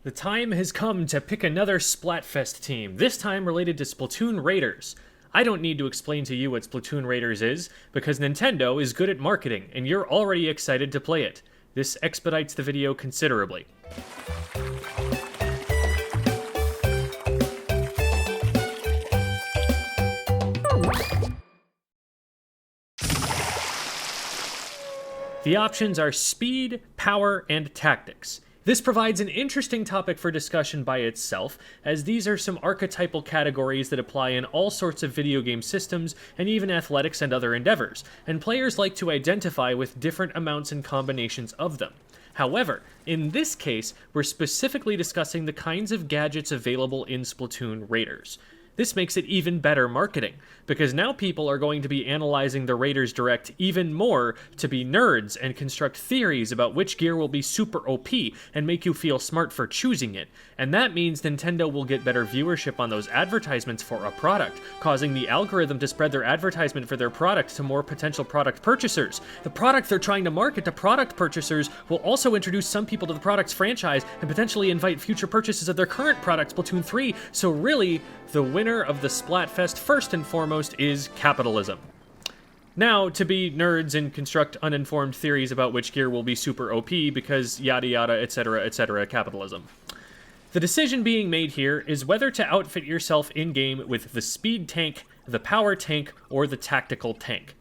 The time has come to pick another Splatfest team, this time related to Splatoon Raiders. I don't need to explain to you what Splatoon Raiders is, because Nintendo is good at marketing, and you're already excited to play it. This expedites the video considerably. The options are speed, power, and tactics. This provides an interesting topic for discussion by itself, as these are some archetypal categories that apply in all sorts of video game systems and even athletics and other endeavors, and players like to identify with different amounts and combinations of them. However, in this case, we're specifically discussing the kinds of gadgets available in Splatoon Raiders. This makes it even better marketing, because now people are going to be analyzing the Raiders Direct even more to be nerds and construct theories about which gear will be super OP and make you feel smart for choosing it, and that means Nintendo will get better viewership on those advertisements for a product, causing the algorithm to spread their advertisement for their product to more potential product purchasers. The product they're trying to market to product purchasers will also introduce some people to the product's franchise and potentially invite future purchases of their current product, Splatoon 3, so really, the winner of the Splatfest first and foremost is capitalism. Now, to be nerds and construct uninformed theories about which gear will be super OP because yada yada etc, capitalism. The decision being made here is whether to outfit yourself in-game with the speed tank, the power tank, or the tactical tank.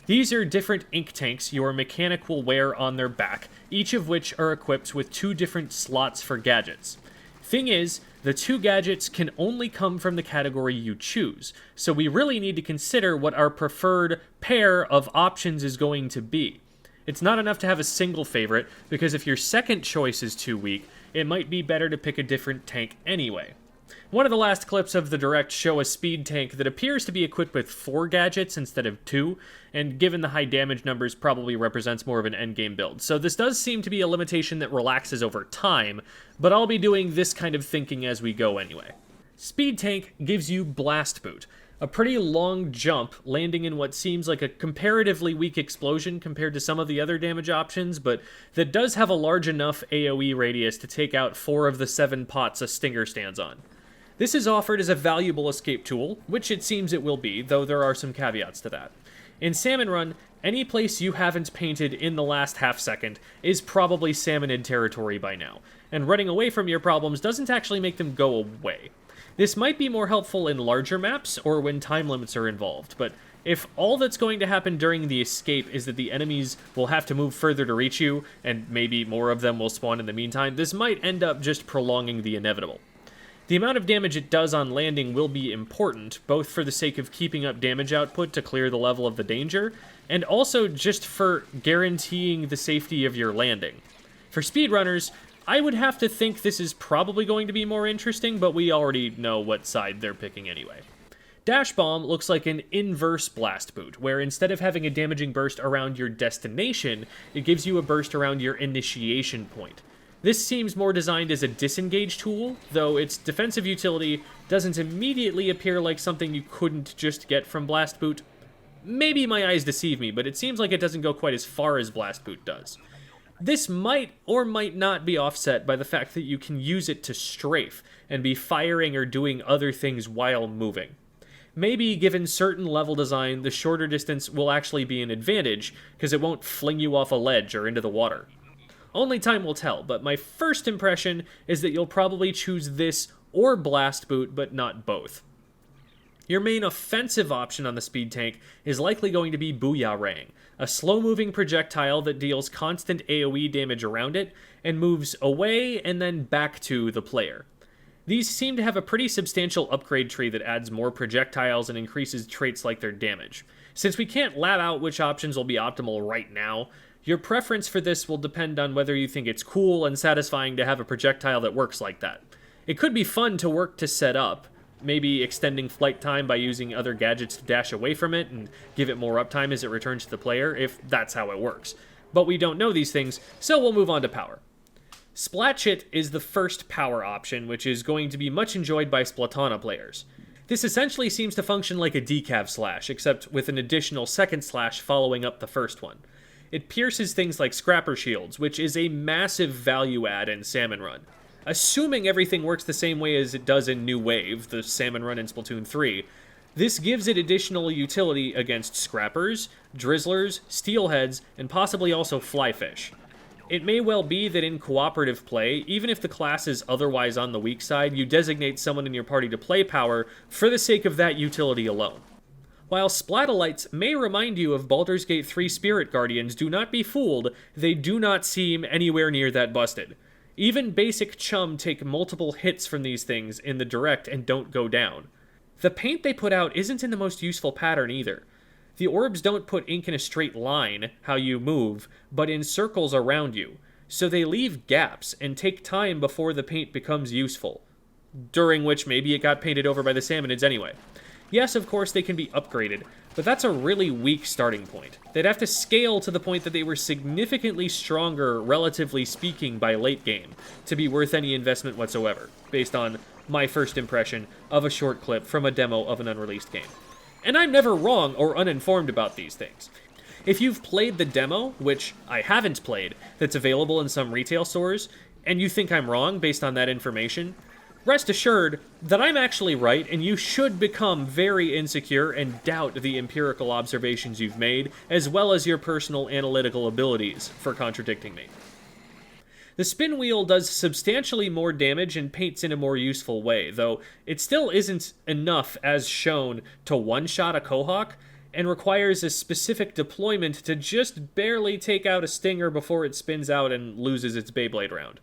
These are different ink tanks your mechanic will wear on their back, each of which are equipped with two different slots for gadgets. Thing is, the two gadgets can only come from the category you choose, so we really need to consider what our preferred pair of options is going to be. It's not enough to have a single favorite, because if your second choice is too weak, it might be better to pick a different tank anyway. One of the last clips of the Direct show a speed tank that appears to be equipped with 4 gadgets instead of 2, and given the high damage numbers probably represents more of an endgame build. So this does seem to be a limitation that relaxes over time, but I'll be doing this kind of thinking as we go anyway. Speed tank gives you Blast Boot, a pretty long jump landing in what seems like a comparatively weak explosion compared to some of the other damage options, but that does have a large enough AoE radius to take out 4 of the 7 pots a Stinger stands on. This is offered as a valuable escape tool, which it seems it will be, though there are some caveats to that. In Salmon Run, any place you haven't painted in the last half second is probably salmonid territory by now, and running away from your problems doesn't actually make them go away. This might be more helpful in larger maps or when time limits are involved, but if all that's going to happen during the escape is that the enemies will have to move further to reach you, and maybe more of them will spawn in the meantime, this might end up just prolonging the inevitable. The amount of damage it does on landing will be important, both for the sake of keeping up damage output to clear the level of the danger, and also just for guaranteeing the safety of your landing. For speedrunners, I would have to think this is probably going to be more interesting, but we already know what side they're picking anyway. Dash Bomb looks like an inverse Blast Boot, where instead of having a damaging burst around your destination, it gives you a burst around your initiation point. This seems more designed as a disengage tool, though its defensive utility doesn't immediately appear like something you couldn't just get from Blast Boot. Maybe my eyes deceive me, but it seems like it doesn't go quite as far as Blast Boot does. This might or might not be offset by the fact that you can use it to strafe and be firing or doing other things while moving. Maybe, given certain level design, the shorter distance will actually be an advantage, because it won't fling you off a ledge or into the water. Only time will tell, but my first impression is that you'll probably choose this or Blast Boot, but not both. Your main offensive option on the speed tank is likely going to be Booyah-Rang, a slow-moving projectile that deals constant AoE damage around it, and moves away and then back to the player. These seem to have a pretty substantial upgrade tree that adds more projectiles and increases traits like their damage. Since we can't lab out which options will be optimal right now, your preference for this will depend on whether you think it's cool and satisfying to have a projectile that works like that. It could be fun to work to set up, maybe extending flight time by using other gadgets to dash away from it and give it more uptime as it returns to the player, if that's how it works. But we don't know these things, so we'll move on to power. Splatchit is the first power option, which is going to be much enjoyed by Splatana players. This essentially seems to function like a decav slash, except with an additional second slash following up the first one. It pierces things like Scrapper Shields, which is a massive value add in Salmon Run. Assuming everything works the same way as it does in New Wave, the salmon run in Splatoon 3, this gives it additional utility against scrappers, drizzlers, steelheads, and possibly also flyfish. It may well be that in cooperative play, even if the class is otherwise on the weak side, you designate someone in your party to play power for the sake of that utility alone. While Splatalites may remind you of Baldur's Gate 3 Spirit Guardians, do not be fooled, they do not seem anywhere near that busted. Even basic chum take multiple hits from these things in the direct and don't go down. The paint they put out isn't in the most useful pattern either. The orbs don't put ink in a straight line, how you move, but in circles around you, so they leave gaps and take time before the paint becomes useful, during which maybe it got painted over by the salmonids anyway. Yes, of course, they can be upgraded, but that's a really weak starting point. They'd have to scale to the point that they were significantly stronger, relatively speaking, by late game, to be worth any investment whatsoever, based on my first impression of a short clip from a demo of an unreleased game. And I'm never wrong or uninformed about these things. If you've played the demo, which I haven't played, that's available in some retail stores, and you think I'm wrong based on that information, rest assured that I'm actually right, and you should become very insecure and doubt the empirical observations you've made, as well as your personal analytical abilities for contradicting me. The spin wheel does substantially more damage and paints in a more useful way, though it still isn't enough, as shown, to one-shot a Quahog, and requires a specific deployment to just barely take out a stinger before it spins out and loses its Beyblade round.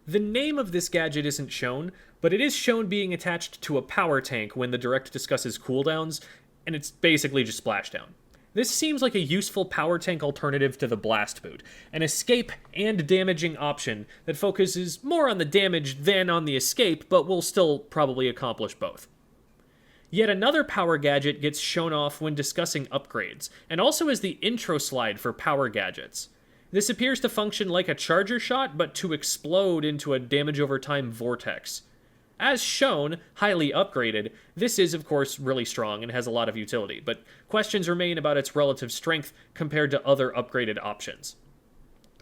The name of this gadget isn't shown, but it is shown being attached to a power tank when the direct discusses cooldowns, and it's basically just splashdown. This seems like a useful power tank alternative to the blast boot, an escape and damaging option that focuses more on the damage than on the escape, but will still probably accomplish both. Yet another power gadget gets shown off when discussing upgrades, and also is the intro slide for power gadgets. This appears to function like a charger shot, but to explode into a damage over time vortex. As shown, highly upgraded, this is of course really strong and has a lot of utility, but questions remain about its relative strength compared to other upgraded options.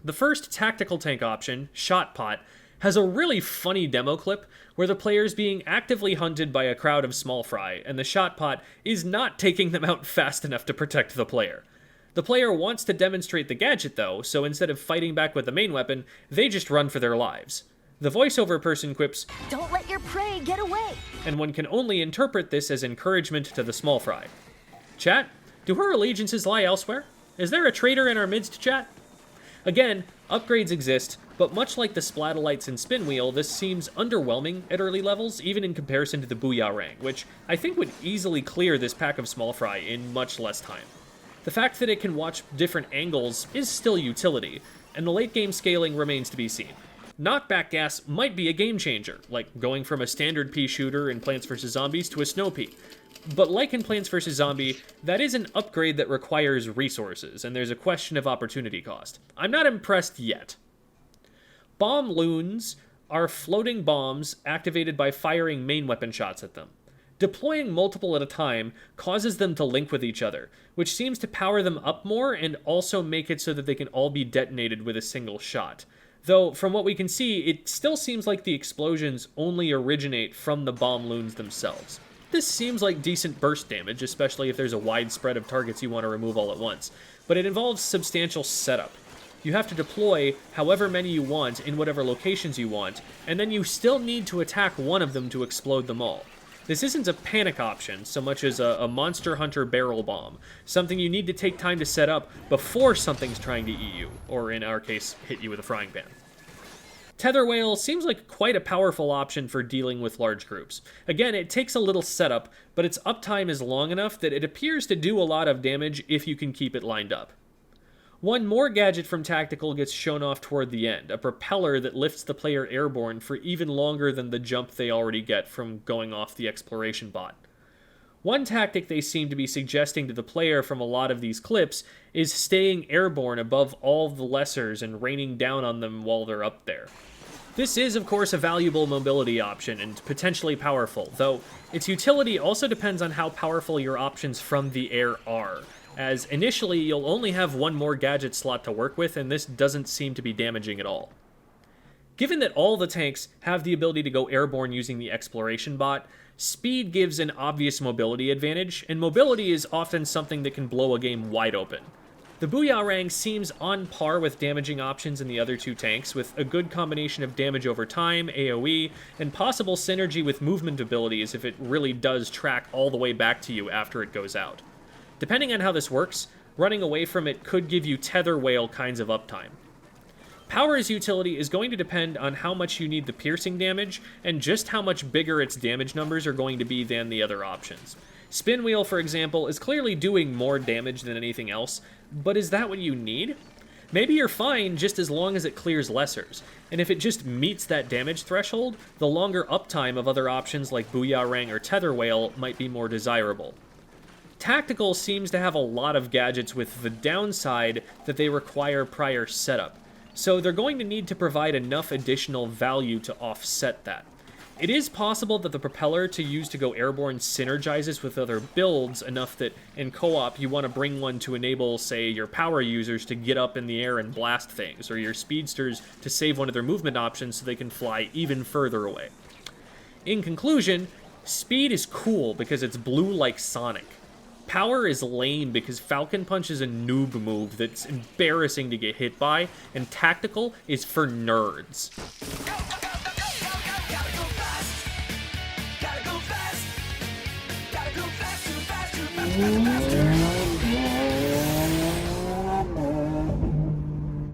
The first tactical tank option, Shot Pot, has a really funny demo clip where the player's being actively hunted by a crowd of small fry, and the Shot Pot is not taking them out fast enough to protect the player. The player wants to demonstrate the gadget though, so instead of fighting back with the main weapon, they just run for their lives. The voiceover person quips, "Don't let your prey get away," and one can only interpret this as encouragement to the small fry. Chat, do her allegiances lie elsewhere? Is there a traitor in our midst, chat? Again, upgrades exist, but much like the Splatalites and Spinwheel, this seems underwhelming at early levels, even in comparison to the Booyah which I think would easily clear this pack of small fry in much less time. The fact that it can watch different angles is still utility, and the late game scaling remains to be seen. Knockback gas might be a game changer, like going from a standard pea shooter in Plants vs. Zombies to a snow pea. But like in Plants vs. Zombie, that is an upgrade that requires resources, and there's a question of opportunity cost. I'm not impressed yet. Bomb loons are floating bombs activated by firing main weapon shots at them. Deploying multiple at a time causes them to link with each other, which seems to power them up more and also make it so that they can all be detonated with a single shot. Though, from what we can see, it still seems like the explosions only originate from the bomb loons themselves. This seems like decent burst damage, especially if there's a wide spread of targets you want to remove all at once, but it involves substantial setup. You have to deploy however many you want in whatever locations you want, and then you still need to attack one of them to explode them all. This isn't a panic option so much as a Monster Hunter barrel bomb, something you need to take time to set up before something's trying to eat you, or in our case, hit you with a frying pan. Tether Whale seems like quite a powerful option for dealing with large groups. Again, it takes a little setup, but its uptime is long enough that it appears to do a lot of damage if you can keep it lined up. One more gadget from Tactical gets shown off toward the end, a propeller that lifts the player airborne for even longer than the jump they already get from going off the exploration bot. One tactic they seem to be suggesting to the player from a lot of these clips is staying airborne above all the lessers and raining down on them while they're up there. This is, of course, a valuable mobility option and potentially powerful, though its utility also depends on how powerful your options from the air are, as initially you'll only have one more gadget slot to work with, and this doesn't seem to be damaging at all. Given that all the tanks have the ability to go airborne using the exploration bot, speed gives an obvious mobility advantage, and mobility is often something that can blow a game wide open. The Booyarang seems on par with damaging options in the other two tanks, with a good combination of damage over time, AoE, and possible synergy with movement abilities if it really does track all the way back to you after it goes out. Depending on how this works, running away from it could give you tether whale kinds of uptime. Power's utility is going to depend on how much you need the piercing damage, and just how much bigger its damage numbers are going to be than the other options. Spin Wheel, for example, is clearly doing more damage than anything else, but is that what you need? Maybe you're fine just as long as it clears lessers, and if it just meets that damage threshold, the longer uptime of other options like Booyarang or Tether Whale might be more desirable. Tactical seems to have a lot of gadgets with the downside that they require prior setup, so they're going to need to provide enough additional value to offset that. It is possible that the propeller to use to go airborne synergizes with other builds enough that in co-op you want to bring one to enable, say, your power users to get up in the air and blast things, or your speedsters to save one of their movement options so they can fly even further away. In conclusion, speed is cool because it's blue like Sonic. Power is lame because Falcon Punch is a noob move that's embarrassing to get hit by, and Tactical is for nerds. Ooh.